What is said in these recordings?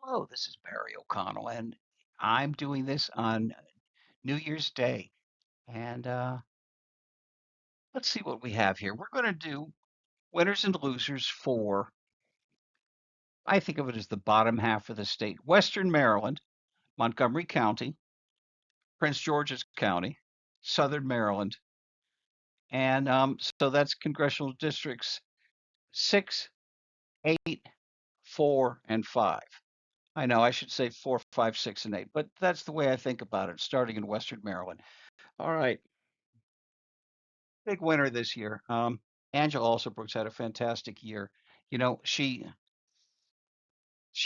Hello, this is Barry O'Connell, and I'm doing this on New Year's Day. And let's see what we have here. We're going to do winners and losers for, I think of it as the bottom half of the state: Western Maryland, Montgomery County, Prince George's County, Southern Maryland. And so that's congressional districts 6, 8, 4, and 5. I know I should say 4, 5, 6, and 8, but that's the way I think about it, starting in Western Maryland. All right. Big winner this year. Angela Alsobrooks had a fantastic year. You know, she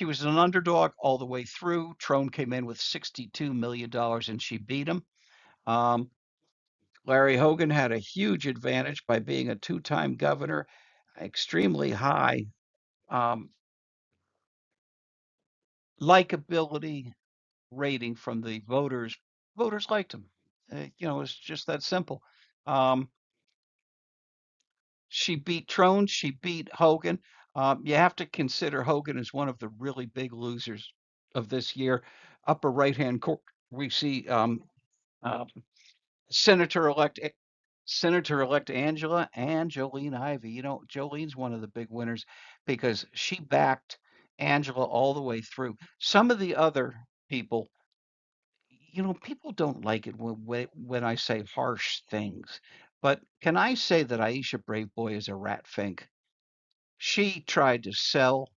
was an underdog all the way through. Trone came in with $62 million and she beat him. Um, Larry Hogan had a huge advantage by being a two-time governor, extremely high um, likability rating from the voters. Voters liked him. It's just that simple. Um, She beat Trone, she beat Hogan. You have to consider Hogan as one of the really big losers of this year. Upper right-hand corner, we see uh, Senator-elect Senator-elect Angela and Jolene Ivey. You know, Jolene's one of the big winners because she backed Angela all the way through. Some of the other people, people don't like it when I say harsh things. But can I say that Aisha Braveboy is a rat fink? She tried to sell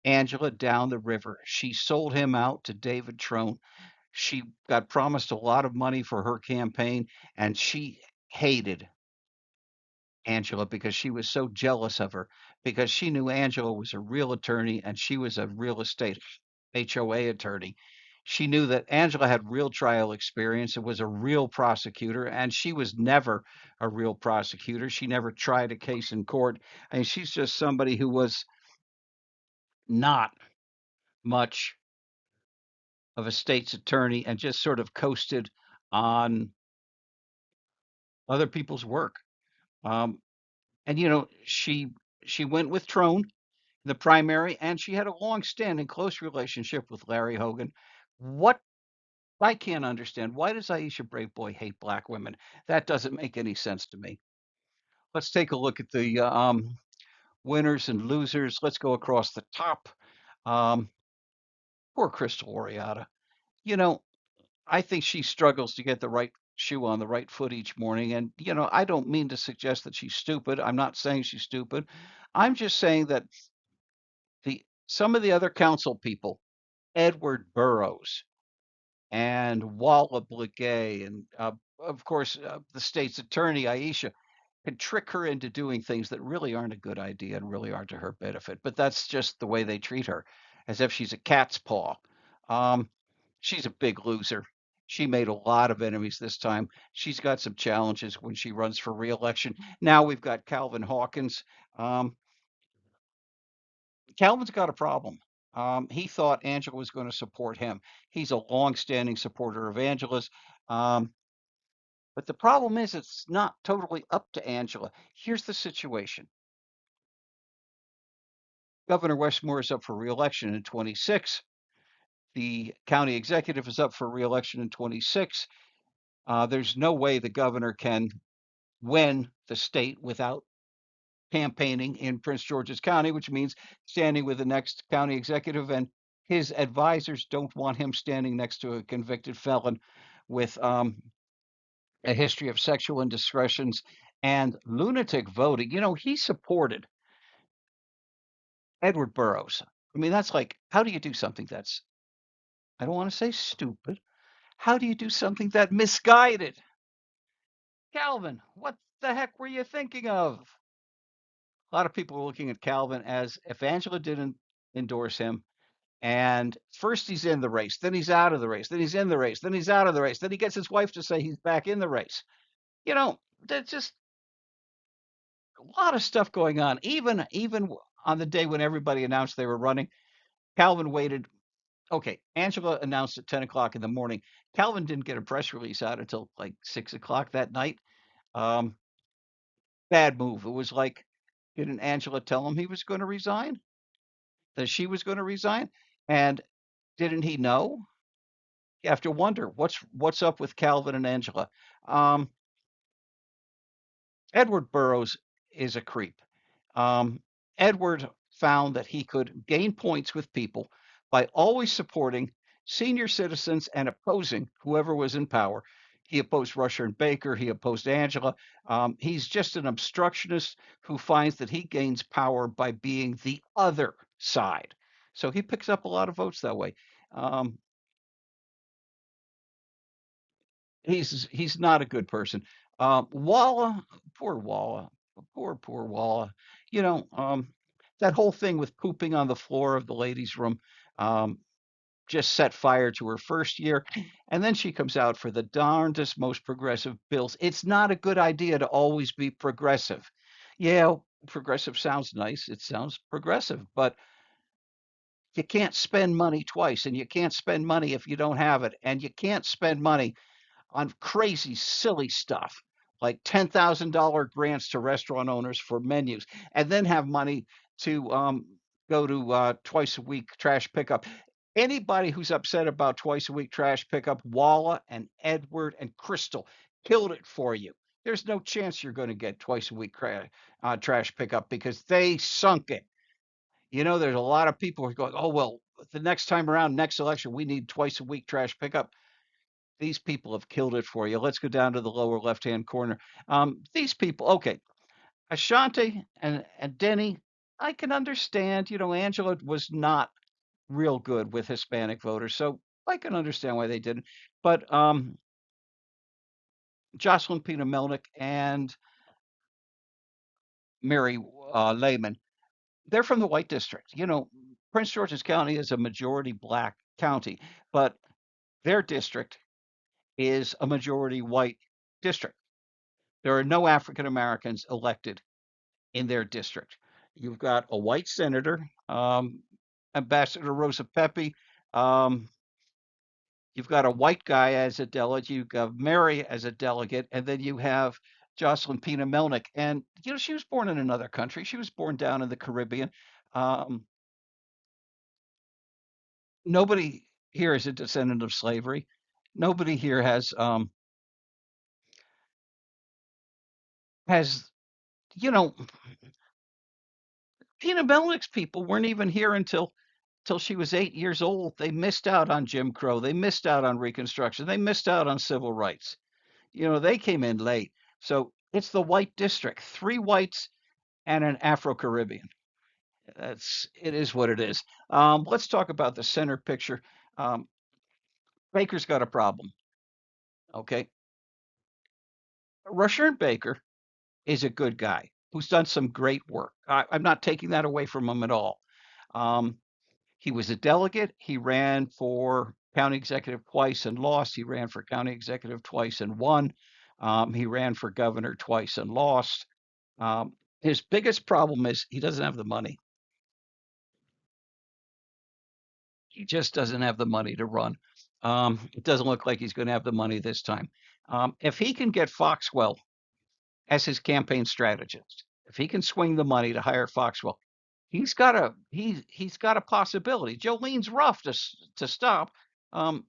Angela down the river. She sold him out to David Trone. She got promised a lot of money for her campaign, and she hated Angela because she was so jealous of her, because she knew Angela was a real attorney and she was a real estate HOA attorney. She knew that Angela had real trial experience and was a real prosecutor, and she was never a real prosecutor. She never tried a case in court. And she's just somebody who was not much of a state's attorney and just sort of coasted on other people's work. Um, and she went with Trone in the primary, and she had a long-standing close relationship with Larry Hogan. What I can't understand, why does Aisha Braveboy hate black women? That doesn't make any sense to me. Let's take a look at the winners and losers. Let's go across the top. Um, Poor Crystal Oriata. You know, I think she struggles to get the right shoe on the right foot each morning. And, I don't mean to suggest that she's stupid. I'm not saying she's stupid. I'm just saying that some of the other council people, Edward Burrows and Walla Blagay, and of course, the state's attorney, Aisha, can trick her into doing things that really aren't a good idea and really aren't to her benefit. But that's just the way they treat her, as if she's a cat's paw. Um, she's a big loser. She made a lot of enemies this time. She's got some challenges when she runs for reelection. Now we've got Calvin Hawkins. Um, Calvin's got a problem. He thought Angela was going to support him. He's a longstanding supporter of Angela's. Um, but the problem is, it's not totally up to Angela. Here's the situation. Governor Westmore is up for reelection in 26. The county executive is up for reelection in 26. There's no way the governor can win the state without campaigning in Prince George's County, which means standing with the next county executive, and his advisors don't want him standing next to a convicted felon with a history of sexual indiscretions and lunatic voting. He supported Edward Burrows. I mean, that's like, how do you do something that's, I don't want to say stupid. How do you do something that misguided? Calvin, what the heck were you thinking of? A lot of people were looking at Calvin as, if Angela didn't endorse him, and first he's in the race, then he's out of the race, then he's in the race, then he's out of the race, then he gets his wife to say he's back in the race. There's just a lot of stuff going on. Even on the day when everybody announced they were running, Calvin waited. Okay, Angela announced at 10 o'clock in the morning. Calvin didn't get a press release out until like 6 o'clock that night. Um, Bad move. It was like, didn't Angela tell him he was going to resign? That she was going to resign? And didn't he know? You have to wonder what's up with Calvin and Angela. Um, Edward Burroughs is a creep. Um, Edward found that he could gain points with people by always supporting senior citizens and opposing whoever was in power. He opposed Rusher and Baker. He opposed Angela. He's just an obstructionist who finds that he gains power by being the other side. So he picks up a lot of votes that way. Um, he's not a good person. Walla, poor Walla, poor Walla. You know, that whole thing with pooping on the floor of the ladies' room um, just set fire to her first year, and then she comes out for the darndest, most progressive bills. It's not a good idea to always be progressive. Yeah, progressive sounds nice. It sounds progressive, but you can't spend money twice, and you can't spend money if you don't have it, and you can't spend money on crazy, silly stuff like $10,000 grants to restaurant owners for menus, and then have money to go to twice a week trash pickup. Anybody who's upset about twice a week trash pickup, Walla and Edward and Crystal killed it for you. There's no chance you're going to get twice a week trash pickup because they sunk it. You know, there's a lot of people who are going, oh, well, the next time around, next election, we need twice a week trash pickup. These people have killed it for you. Let's go down to the lower left-hand corner. These people, okay, Ashanti and Denny, I can understand. You know, Angela was not real good with Hispanic voters, so I can understand why they didn't. But Jocelyn Pina Melnick and Mary Lehman, they're from the White District. You know, Prince George's County is a majority black county, but their district is a majority white district. There are no African Americans elected in their district. You've got a white senator, Ambassador Rosa Pepe. Um, you've got a white guy as a delegate. You've got Mary as a delegate, and then you have Jocelyn Pina Melnick. And you know, she was born in another country. She was born down in the Caribbean. Um, Nobody here is a descendant of slavery. Nobody here has you know Pina Melnick's people weren't even here until she was 8 years old. They missed out on Jim Crow. They missed out on Reconstruction. They missed out on civil rights. You know, they came in late. So it's the white district, three whites and an Afro Caribbean. It is what it is. Let's talk about the center picture. Um, Baker's got a problem. Okay, Rushern Baker is a good guy who's done some great work. I'm not taking that away from him at all. Um, He was a delegate. He ran for county executive twice and lost. He ran for county executive twice and won. He ran for governor twice and lost. His biggest problem is he doesn't have the money. He just doesn't have the money to run. It doesn't look like he's going to have the money this time. If he can get Foxwell as his campaign strategist, if he can swing the money to hire Foxwell, he's got a possibility. Jolene's rough to stop. Um,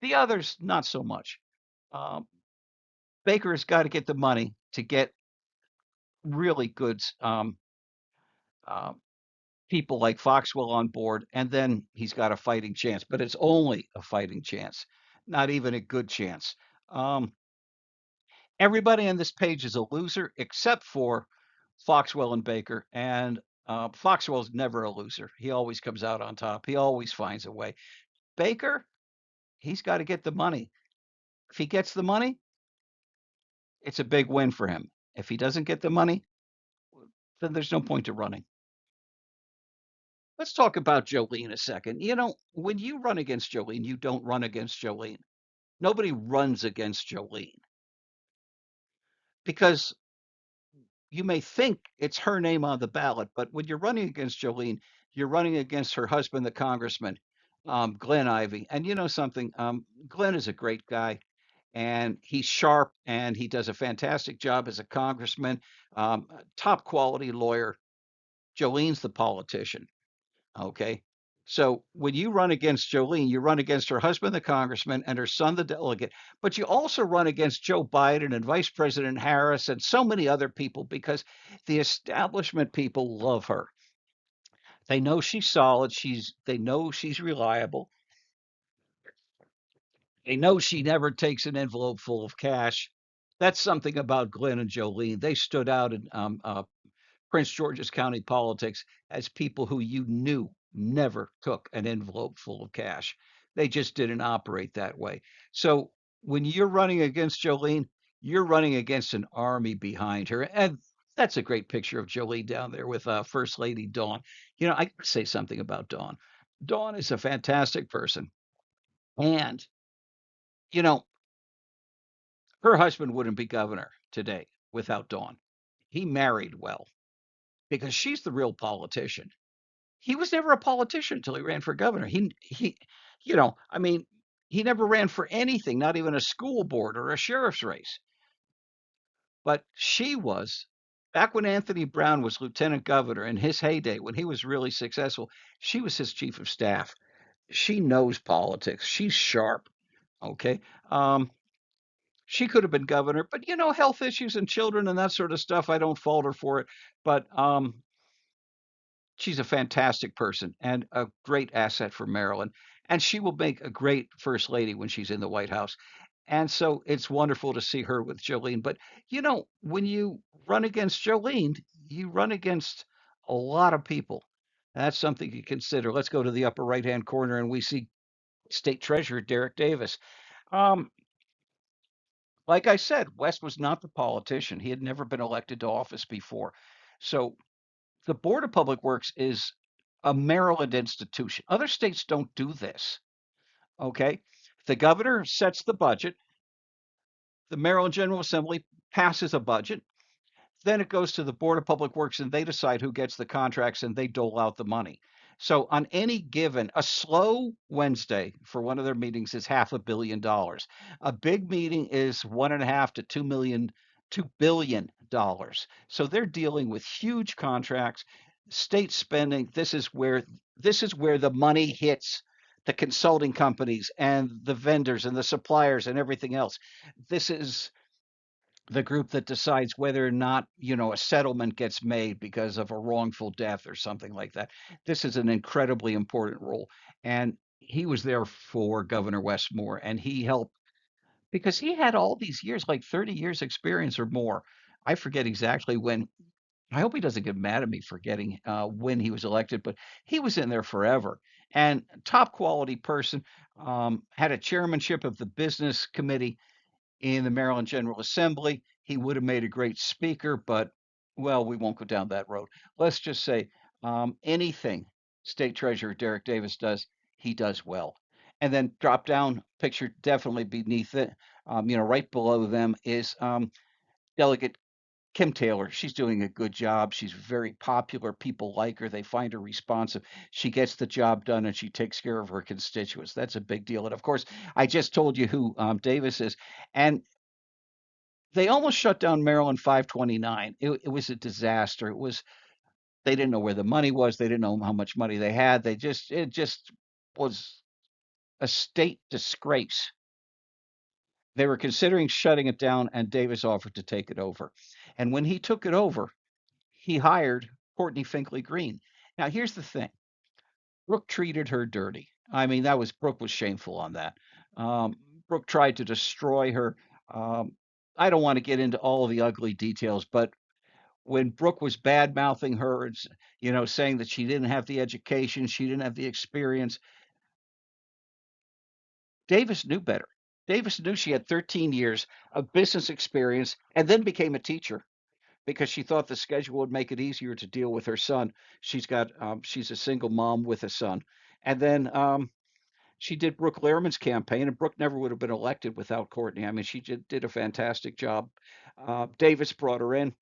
The others, not so much. Um, Baker's got to get the money to get really good uh, people like Foxwell on board, and then he's got a fighting chance. But it's only a fighting chance, not even a good chance. Um, Everybody on this page is a loser except for Foxwell and Baker. And Foxwell's never a loser. He always comes out on top. He always finds a way. Baker, he's got to get the money. If he gets the money, it's a big win for him. If he doesn't get the money, then there's no point to running. Let's talk about Jolene a second. You know, when you run against Jolene, you don't run against Jolene. Nobody runs against Jolene because you may think it's her name on the ballot, but when you're running against Jolene, you're running against her husband, the congressman, Glenn Ivy. And you know something? Glenn is a great guy and he's sharp and he does a fantastic job as a congressman, top quality lawyer. Jolene's the politician. Okay. So when you run against Jolene, you run against her husband, the congressman, and her son, the delegate. But you also run against Joe Biden and Vice President Harris and so many other people because the establishment people love her. They know she's solid. They know she's reliable. They know she never takes an envelope full of cash. That's something about Glenn and Jolene. They stood out in Prince George's County politics as people who you knew never took an envelope full of cash. They just didn't operate that way. So when you're running against Jolene, you're running against an army behind her. And that's a great picture of Jolene down there with First Lady Dawn. You know, I got to say something about Dawn. Dawn is a fantastic person. And, you know, her husband wouldn't be governor today without Dawn. He married well because she's the real politician. He was never a politician until he ran for governor. I mean, he never ran for anything, not even a school board or a sheriff's race. But she was. Back when Anthony Brown was lieutenant governor in his heyday, when he was really successful, she was his chief of staff. She knows politics. She's sharp. Okay. Um, she could have been governor, but health issues and children and that sort of stuff, I don't fault her for it. But she's a fantastic person and a great asset for Maryland. And she will make a great first lady when she's in the White House. And so it's wonderful to see her with Jolene. But when you run against Jolene, you run against a lot of people. That's something to consider. Let's go to the upper right hand corner and we see State Treasurer Derek Davis. Um, like I said, West was not the politician. He had never been elected to office before. So the Board of Public Works is a Maryland institution. Other states don't do this. Okay. The governor sets the budget. The Maryland General Assembly passes a budget. Then it goes to the Board of Public Works and they decide who gets the contracts and they dole out the money. So on any given, a slow Wednesday for one of their meetings is $500 million. A big meeting is 1.5 to 2 million, $2 billion. So they're dealing with huge contracts, state spending. This is where the money hits the consulting companies and the vendors and the suppliers and everything else. This is the group that decides whether or not, a settlement gets made because of a wrongful death or something like that. This is an incredibly important role. And he was there for Governor Westmore and he helped because he had all these years, like 30 years experience or more. I forget exactly when. I hope he doesn't get mad at me forgetting when he was elected, but he was in there forever and top quality person. Had a chairmanship of the business committee in the Maryland General Assembly. He would have made a great speaker, but well, we won't go down that road. Let's just say anything State Treasurer Derek Davis does, he does well. And then drop down picture definitely beneath it, right below them is Delegate Kim Taylor. She's doing a good job. She's very popular. People like her. They find her responsive. She gets the job done and she takes care of her constituents. That's a big deal. And of course, I just told you who Davis is. And they almost shut down Maryland 529. It was a disaster. They didn't know where the money was. They didn't know how much money they had. It just was a state disgrace. They were considering shutting it down, and Davis offered to take it over. And when he took it over, he hired Courtney Finkley Green. Now, here's the thing: Brooke treated her dirty. I mean, Brooke was shameful on that. Um, Brooke tried to destroy her. Um, I don't want to get into all of the ugly details, but when Brooke was bad mouthing her, saying that she didn't have the education, she didn't have the experience, Davis knew better. Davis knew she had 13 years of business experience and then became a teacher because she thought the schedule would make it easier to deal with her son. She's a single mom with a son. And then she did Brooke Lehrman's campaign, and Brooke never would have been elected without Courtney. I mean, she did a fantastic job. Davis brought her in,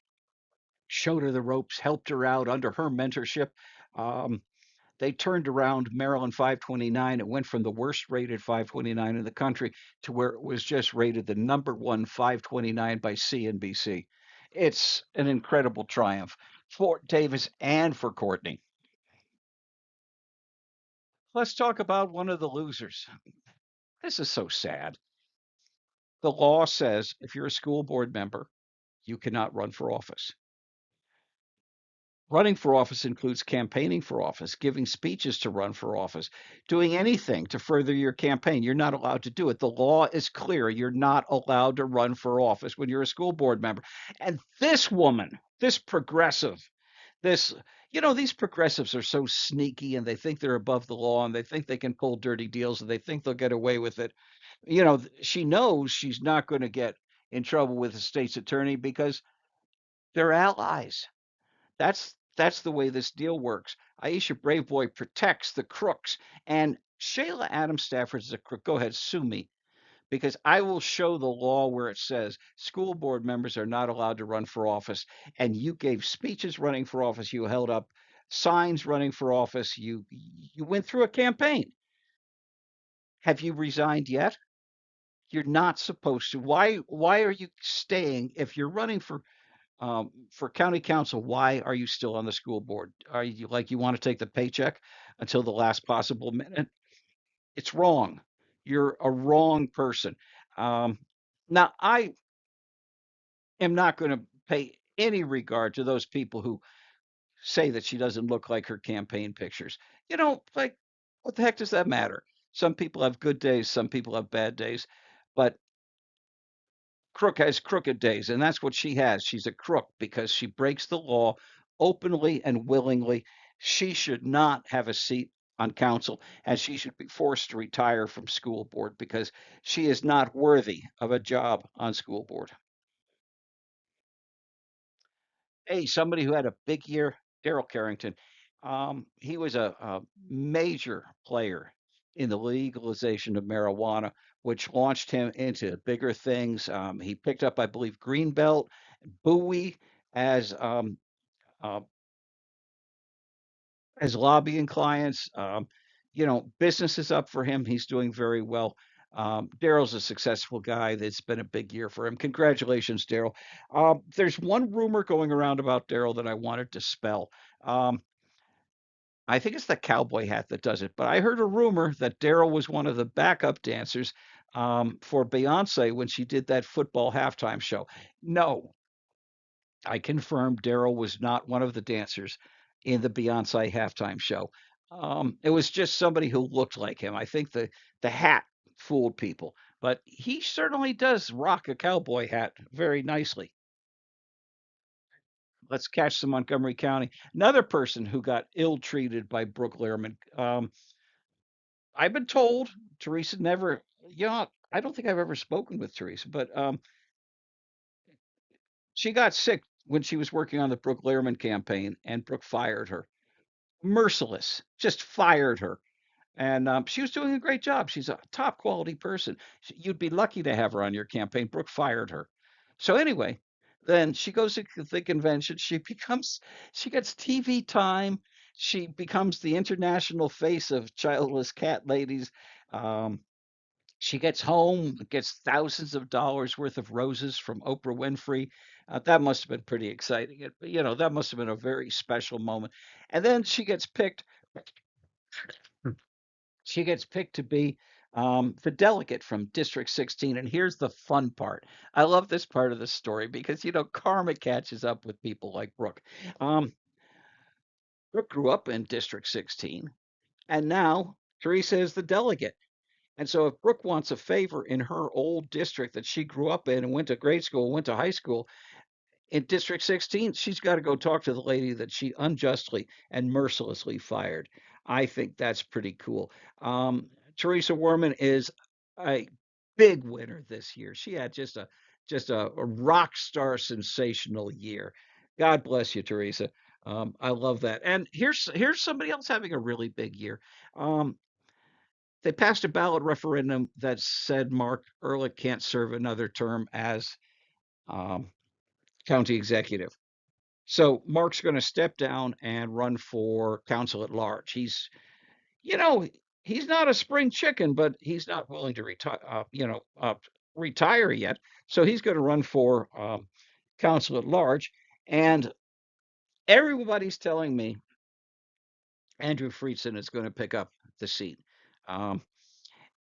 showed her the ropes, helped her out under her mentorship. Um, they turned around Maryland 529. It went from the worst rated 529 in the country to where it was just rated the number one 529 by CNBC. It's an incredible triumph for Davis and for Courtney. let's talk about one of the losers. This is so sad. The law says if you're a school board member, you cannot run for office. Running for office includes campaigning for office, giving speeches to run for office, doing anything to further your campaign. You're not allowed to do it. The law is clear. You're not allowed to run for office when you're a school board member. And this woman, this progressive, this, these progressives are so sneaky and they think they're above the law and they think they can pull dirty deals and they think they'll get away with it. She knows she's not going to get in trouble with the state's attorney because they're allies. That's the way this deal works. Aisha Braveboy protects the crooks, and Shayla Adams Stafford is a crook. Go ahead, sue me because I will show the law where it says school board members are not allowed to run for office. And you gave speeches running for office. You held up signs running for office. You went through a campaign. Have you resigned yet? You're not supposed to. Why are you staying if you're running for county council? Why are you still on the school board? Are you like you want to take the paycheck until the last possible minute? It's wrong. You're a wrong person. Um, Now, I am not going to pay any regard to those people who say that she doesn't look like her campaign pictures. Like, what the heck does that matter? Some people have good days, some people have bad days, but crook has crooked days, and that's what she has. She's a crook because she breaks the law openly and willingly. She should not have a seat on council, and she should be forced to retire from school board because she is not worthy of a job on school board. Hey, somebody who had a big year, Daryl Carrington. He was a major player in the legalization of marijuana, which launched him into bigger things. He picked up, I believe, Greenbelt, Bowie as uh, as lobbying clients. Business is up for him. He's doing very well. Daryl's a successful guy. It's been a big year for him. Congratulations, Daryl. There's one rumor going around about Daryl that I wanted to spell. Um, I think it's the cowboy hat that does it, but I heard a rumor that Daryl was one of the backup dancers for Beyonce when she did that football halftime show. No, I confirmed Daryl was not one of the dancers in the Beyonce halftime show. It was just somebody who looked like him. I think the hat fooled people, but he certainly does rock a cowboy hat very nicely. Let's catch some Montgomery County. Another person who got ill treated by Brooke Lehrman. I've been told Teresa never, I don't think I've ever spoken with Teresa, but she got sick when she was working on the Brooke Lehrman campaign, and Brooke fired her. Merciless, just fired her. And she was doing a great job. She's a top quality person. You'd be lucky to have her on your campaign. Brooke fired her. So anyway, then she goes to the convention. She gets TV time. She becomes the international face of childless cat ladies. Um, she gets home, gets thousands of dollars worth of roses from Oprah Winfrey. That must have been pretty exciting. That must have been a very special moment. And then she gets picked to be the delegate from District 16. And here's the fun part. I love this part of the story because, karma catches up with people like Brooke. Um, Brooke grew up in District 16, and now Teresa is the delegate. And so if Brooke wants a favor in her old district that she grew up in and went to grade school, went to high school, in District 16, she's got to go talk to the lady that she unjustly and mercilessly fired. I think that's pretty cool. Teresa Warman is a big winner this year. She had just a rock star sensational year. God bless you, Teresa. I love that. And here's somebody else having a really big year. Um, they passed a ballot referendum that said Mark Ehrlich can't serve another term as um, county executive. So Mark's going to step down and run for council at large. You know, he's not a spring chicken, but he's not willing to retire yet. So he's going to run for council at large. And everybody's telling me Andrew Friedson is going to pick up the seat. Um,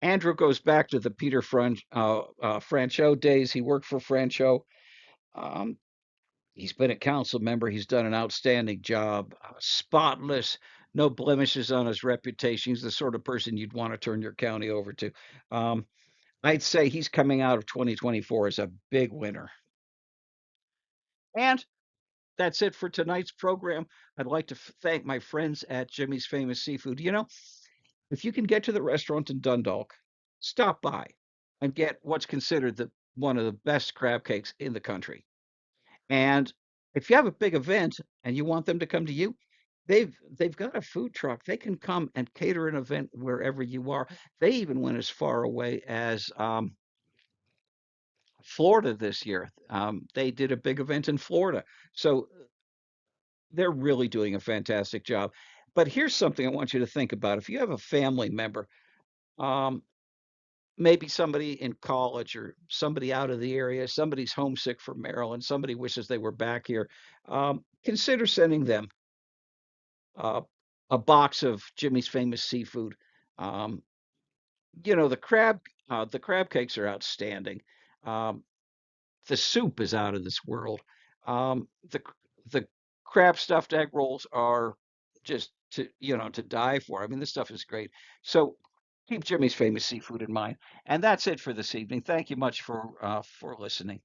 Andrew goes back to the Franchot days. He worked for Franchot. Um, he's been a council member. He's done an outstanding job, spotless, no blemishes on his reputation. He's the sort of person you'd want to turn your county over to. Um, I'd say he's coming out of 2024 as a big winner. And that's it for tonight's program. I'd like to thank my friends at Jimmy's Famous Seafood. If you can get to the restaurant in Dundalk, stop by and get what's considered one of the best crab cakes in the country. And if you have a big event and you want them to come to you, they've got a food truck. They can come and cater an event wherever you are. They even went as far away as Florida this year. They did a big event in Florida. So they're really doing a fantastic job. But here's something I want you to think about. If you have a family member, um, maybe somebody in college or somebody out of the area, somebody's homesick from Maryland, somebody wishes they were back here, consider sending them uh, a box of Jimmy's Famous Seafood. Um, the crab cakes are outstanding. Um, the soup is out of this world. The crab stuffed egg rolls are just to die for. I mean, this stuff is great. So keep Jimmy's Famous Seafood in mind. And that's it for this evening. Thank you much for listening.